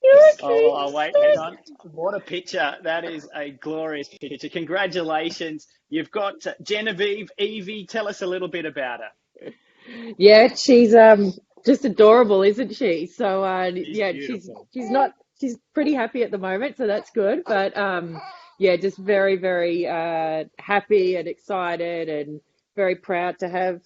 You're Oh, okay. I'll wait. Hang on. What a picture. That is a glorious picture. Congratulations. You've got Genevieve, Evie. Tell us a little bit about her. Yeah, she's just adorable, isn't she? So She's yeah, beautiful. she's pretty happy at the moment, so that's good. But yeah, just very happy and excited and very proud to have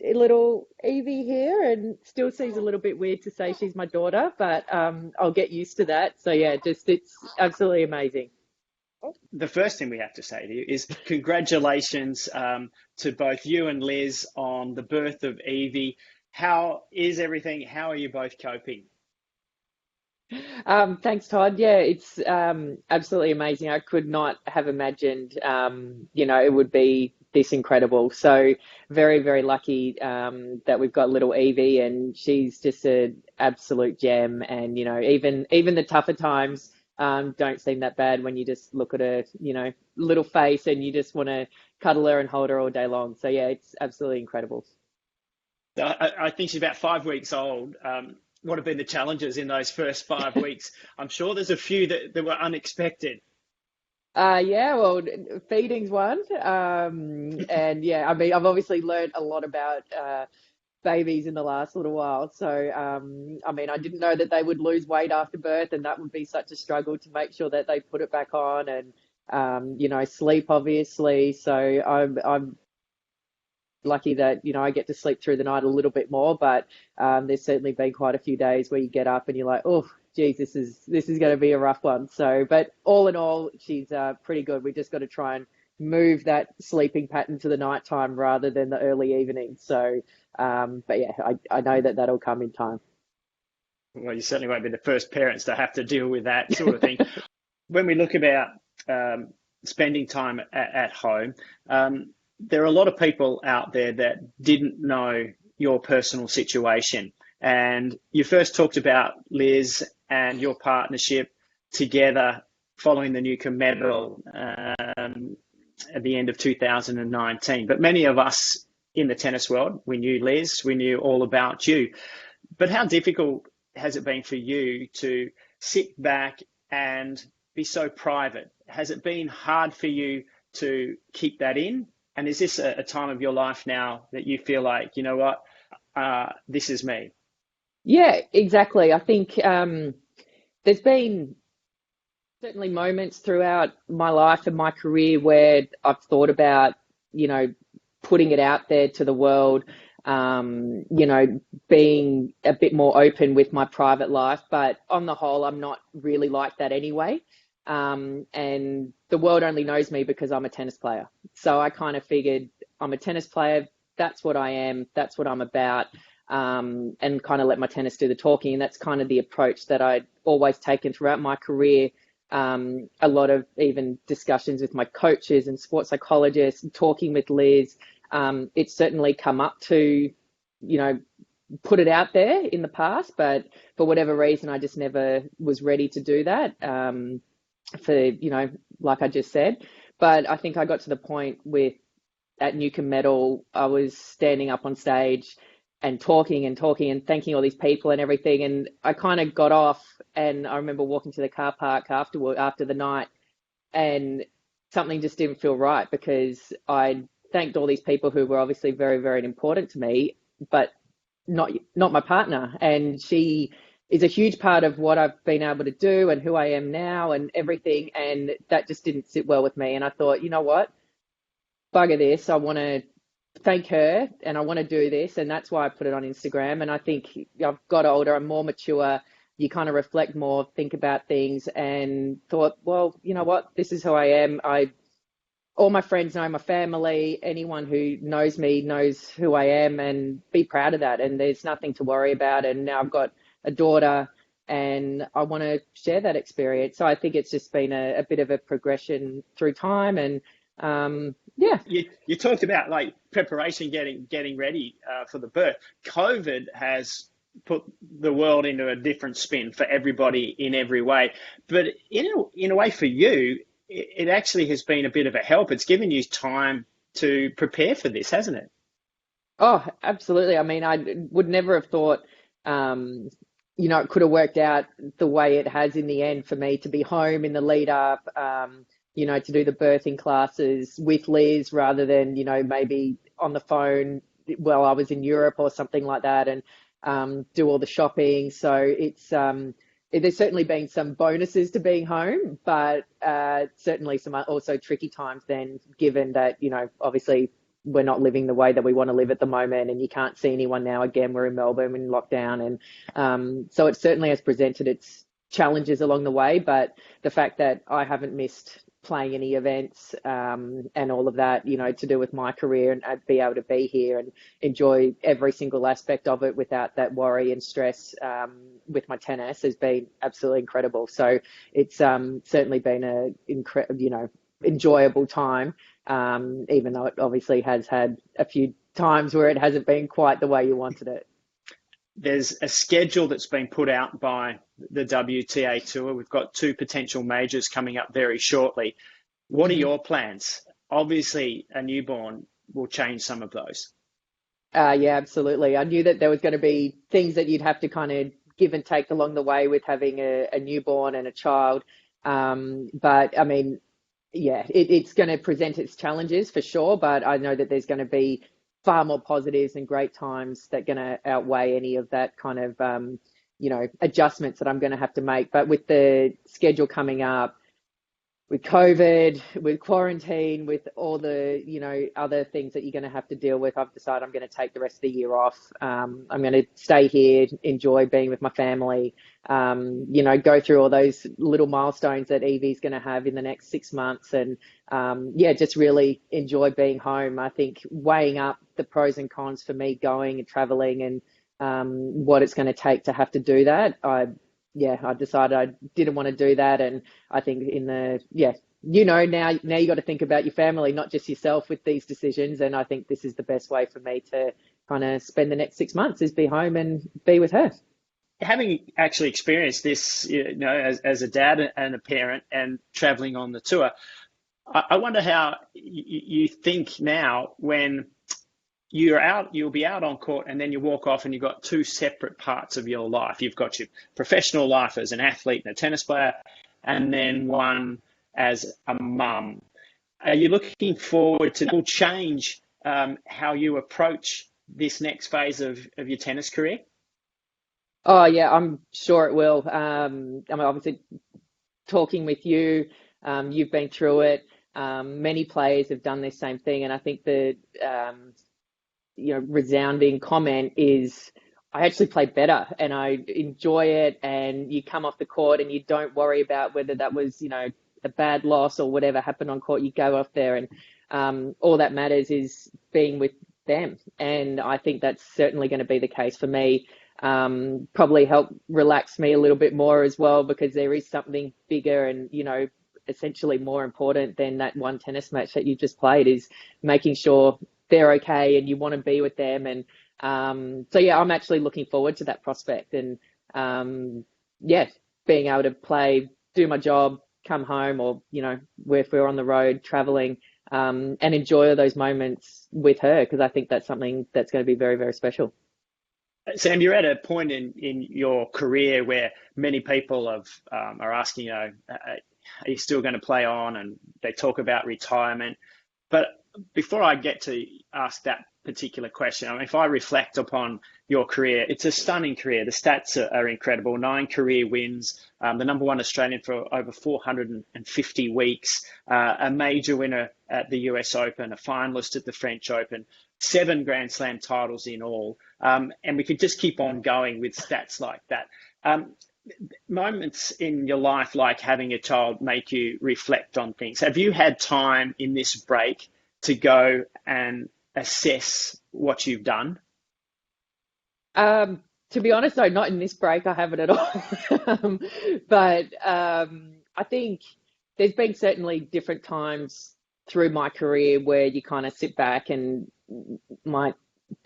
a little Evie here, and still seems a little bit weird to say she's my daughter, but I'll get used to that. So yeah, just it's absolutely amazing. The first thing we have to say to you is congratulations to both you and Liz on the birth of Evie. How is everything? How are you both coping? Thanks, Todd. Yeah, it's absolutely amazing. I could not have imagined, it would be this incredible. So very lucky that we've got little Evie, and she's just an absolute gem. And even the tougher times don't seem that bad when you just look at her, little face, and you just want to cuddle her and hold her all day long. So yeah, it's absolutely incredible. I think she's about 5 weeks old. What have been the challenges in those first 5 weeks? I'm sure there's a few that were unexpected. Yeah, well, feeding's one. And yeah, I mean, I've obviously learned a lot about babies in the last little while. So, I mean, I didn't know that they would lose weight after birth, and that would be such a struggle to make sure that they put it back on, and sleep obviously. So I'm lucky that I get to sleep through the night a little bit more, but there's certainly been quite a few days where you get up and you're like, oh geez, this is going to be a rough one. So but all in all, she's pretty good. We just got to try and move that sleeping pattern to the nighttime rather than the early evening. So but yeah, I know that that'll come in time. Well, you certainly won't be the first parents to have to deal with that sort of thing. When we look about um, spending time at home, there are a lot of people out there that didn't know your personal situation. And you first talked about Liz and your partnership together following the Newcomb medal at the end of 2019. But many of us in the tennis world, we knew Liz, we knew all about you. But how difficult has it been for you to sit back and be so private? Has it been hard for you to keep that in? And is this a time of your life now that you feel like, you know what, this is me? Yeah, exactly. I think there's been certainly moments throughout my life and my career where I've thought about, you know, putting it out there to the world, being a bit more open with my private life. But on the whole, I'm not really like that anyway. And the world only knows me because I'm a tennis player. So I kind of figured I'm a tennis player. That's what I am. That's what I'm about. And kind of let my tennis do the talking. And that's kind of the approach that I'd always taken throughout my career. A lot of even discussions with my coaches and sports psychologists, talking with Liz. It's certainly come up to, you know, put it out there in the past, but for whatever reason, I just never was ready to do that. Like I just said. But I think I got to the point with at Newcomb Medal, I was standing up on stage and talking and thanking all these people and everything. And I kind of got off, and I remember walking to the car park after the night, and something just didn't feel right because I thanked all these people who were obviously very important to me, but not my partner. And she is a huge part of what I've been able to do and who I am now and everything. And that just didn't sit well with me. And I thought, you know what? Bugger this. I want to thank her and I want to do this. And that's why I put it on Instagram. And I think I've got older, I'm more mature. You kind of reflect more, think about things, and thought, well, you know what? This is who I am. All my friends know, my family, anyone who knows me knows who I am, and be proud of that. And there's nothing to worry about. And now I've got a daughter and I want to share that experience. So I think it's just been a bit of a progression through time. And yeah. You talked about like preparation, getting ready for the birth. COVID has put the world into a different spin for everybody in every way, but in a way for you, it actually has been a bit of a help. It's given you time to prepare for this, hasn't it? Oh, absolutely. I mean, I would never have thought, um, it could have worked out the way it has in the end for me to be home in the lead up, to do the birthing classes with Liz rather than, maybe on the phone while I was in Europe or something like that, and do all the shopping. So there's certainly been some bonuses to being home, but certainly some also tricky times then, given that, obviously we're not living the way that we want to live at the moment, and you can't see anyone now. Again, we're in Melbourne in lockdown, and so it certainly has presented its challenges along the way. But the fact that I haven't missed playing any events, and all of that, to do with my career, and I'd be able to be here and enjoy every single aspect of it without that worry and stress, with my tennis, has been absolutely incredible. So it's certainly been enjoyable time, even though it obviously has had a few times where it hasn't been quite the way you wanted it. There's a schedule that's been put out by the WTA Tour. We've got two potential majors coming up very shortly. What are your plans? Obviously, a newborn will change some of those. Yeah, absolutely. I knew that there was going to be things that you'd have to kind of give and take along the way with having a newborn and a child. But I mean, yeah, it's going to present its challenges for sure, but I know that there's going to be far more positives and great times that are going to outweigh any of that kind of, adjustments that I'm going to have to make. But with the schedule coming up, with COVID, with quarantine, with all the, other things that you're going to have to deal with, I've decided I'm going to take the rest of the year off. I'm going to stay here, enjoy being with my family, go through all those little milestones that Evie's going to have in the next 6 months, and just really enjoy being home. I think weighing up the pros and cons for me going and traveling, and what it's going to take to have to do that, I decided I didn't want to do that. And I think now you got to think about your family, not just yourself, with these decisions. And I think this is the best way for me to kind of spend the next 6 months, is be home and be with her. Having actually experienced this, as a dad and a parent and traveling on the tour, I wonder how you think now when you'll be out on court, and then you walk off and you've got two separate parts of your life. You've got your professional life as an athlete and a tennis player, and then one as a mum. Are you looking forward to change how you approach this next phase of your tennis career? Oh yeah, I'm sure it will. I mean, obviously, talking with you, you've been through it. Many players have done this same thing, and I think the resounding comment is, I actually play better and I enjoy it. And you come off the court and you don't worry about whether that was, a bad loss or whatever happened on court. You go off there, and all that matters is being with them. And I think that's certainly going to be the case for me. Probably help relax me a little bit more as well, because there is something bigger and, essentially more important than that one tennis match that you just played, is making sure they're okay and you want to be with them. And I'm actually looking forward to that prospect, and being able to play, do my job, come home, or if we're on the road traveling, and enjoy those moments with her, because I think that's something that's going to be very, very special. Sam, you're at a point in your career where many people are asking, are you still going to play on? And they talk about retirement. But before I get to ask that particular question, I mean, if I reflect upon your career, it's a stunning career. The stats are incredible. 9 career wins, the number one Australian for over 450 weeks, a major winner at the US Open, a finalist at the French Open, 7 Grand Slam titles in all. And we could just keep on going with stats like that. Moments in your life, like having a child, make you reflect on things. Have you had time in this break to go and assess what you've done? To be honest, no, not in this break. I haven't at all. But I think there's been certainly different times through my career where you kind of sit back and might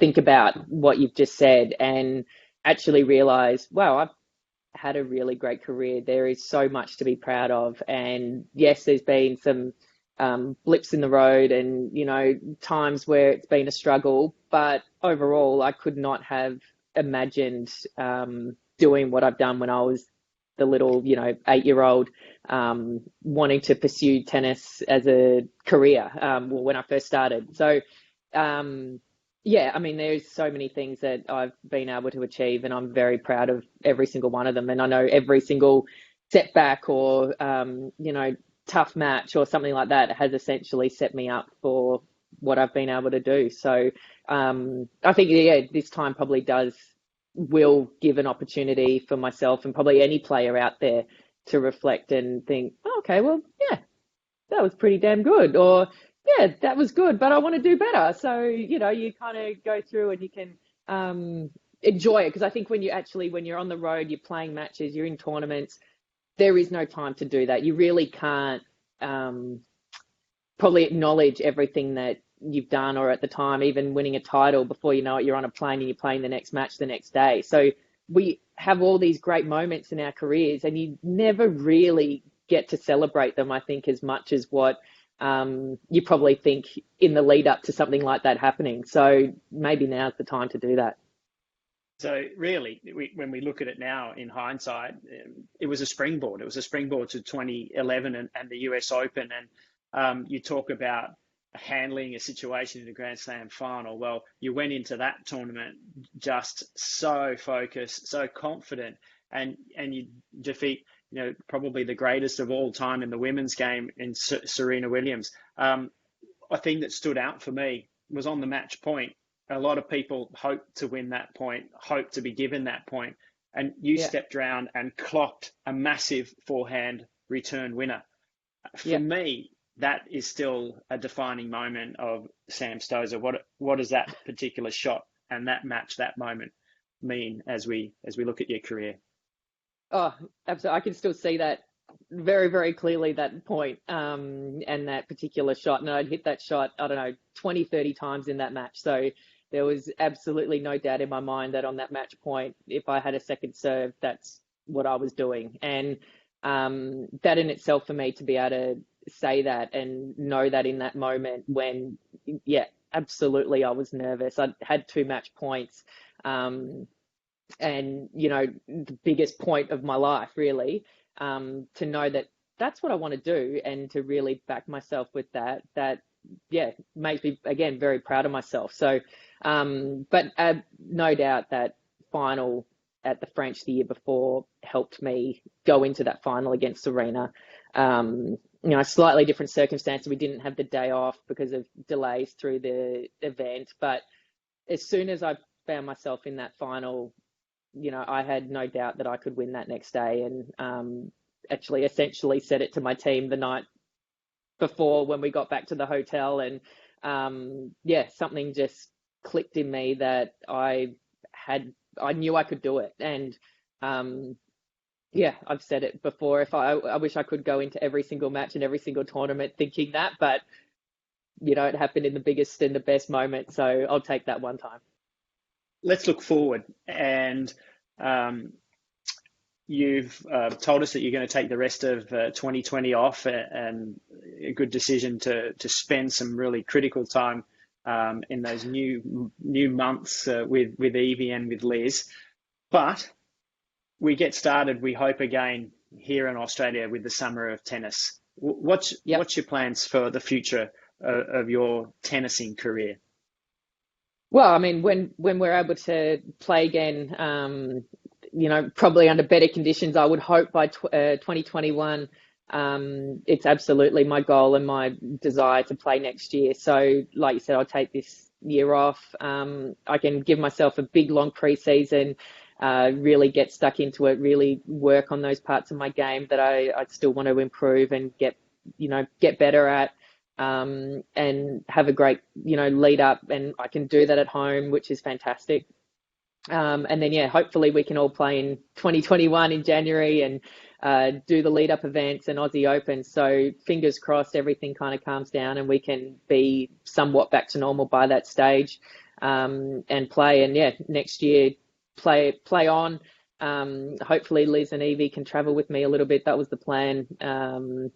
think about what you've just said and actually realize, wow, I've had a really great career. There is so much to be proud of. And yes, there's been some blips in the road and, times where it's been a struggle, but overall I could not have imagined doing what I've done when I was the little, 8-year-old, wanting to pursue tennis as a career, when I first started. So, yeah, I mean, there's so many things that I've been able to achieve, and I'm very proud of every single one of them. And I know every single setback or, tough match or something like that has essentially set me up for what I've been able to do. So, I think, yeah, this time probably will give an opportunity for myself and probably any player out there to reflect and think, oh, okay, well, yeah, that was pretty damn good. Or, yeah, that was good, but I want to do better. So, you kind of go through and you can enjoy it. Because I think when you're on the road, you're playing matches, you're in tournaments, there is no time to do that. You really can't probably acknowledge everything that you've done, or at the time, even winning a title. Before you know it, you're on a plane and you're playing the next match the next day. So we have all these great moments in our careers, and you never really get to celebrate them, I think, as much as what you probably think in the lead up to something like that happening. So maybe now's the time to do that. So really, when we look at it now in hindsight, it was a springboard. It was a springboard to 2011 and the US Open. And you talk about handling a situation in a Grand Slam final. Well, you went into that tournament just so focused, so confident, and you defeat, probably the greatest of all time in the women's game in Serena Williams. A thing that stood out for me was on the match point. A lot of people hope to win that point, hope to be given that point, and you stepped around and clocked a massive forehand return winner. For me, that is still a defining moment of Sam Stosur. What does that particular shot and that match, that moment, mean as we look at your career? Oh, absolutely. I can still see that very, very clearly, that point, and that particular shot. And I'd hit that shot, I don't know, 20, 30 times in that match. So there was absolutely no doubt in my mind that on that match point, if I had a second serve, that's what I was doing. And that in itself, for me to be able to say that and know that in that moment when, yeah, absolutely, I was nervous. I had 2 match points, and, the biggest point of my life, really, to know that that's what I want to do, and to really back myself with that, makes me, again, very proud of myself. So, but no doubt that final at the French the year before helped me go into that final against Serena. Slightly different circumstances. We didn't have the day off because of delays through the event. But as soon as I found myself in that final, I had no doubt that I could win that next day. And actually essentially said it to my team the night before when we got back to the hotel. And something just clicked in me that I knew I could do it. And I've said it before. I wish I could go into every single match and every single tournament thinking that, but it happened in the biggest and the best moment. So I'll take that one time. Let's look forward. And you've told us that you're going to take the rest of 2020 off, and a good decision to spend some really critical time in those new months with Evie and with Liz. But we get started, we hope, again here in Australia with the summer of tennis. What's your plans for the future of your tennising career? Well, I mean, when we're able to play again, probably under better conditions, I would hope by 2021, it's absolutely my goal and my desire to play next year. So, like you said, I'll take this year off. I can give myself a big, long preseason, really get stuck into it, really work on those parts of my game that I still want to improve and get better at, and have a great, lead up. And I can do that at home, which is fantastic. And then, hopefully we can all play in 2021 in January and do the lead up events and Aussie Open. So fingers crossed, everything kind of calms down and we can be somewhat back to normal by that stage, and play. And next year, play on. Hopefully Liz and Evie can travel with me a little bit. That was the plan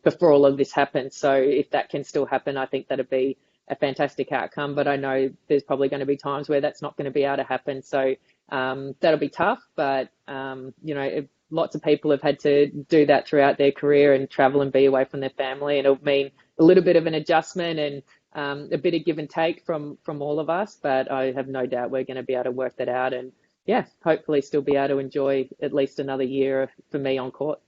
before all of this happened. So if that can still happen, I think that'd be a fantastic outcome. But I know there's probably going to be times where that's not going to be able to happen. So That'll be tough, but lots of people have had to do that throughout their career and travel and be away from their family, and it'll mean a little bit of an adjustment and a bit of give and take from all of us. But I have no doubt we're going to be able to work that out, and yeah, hopefully still be able to enjoy at least another year for me on court.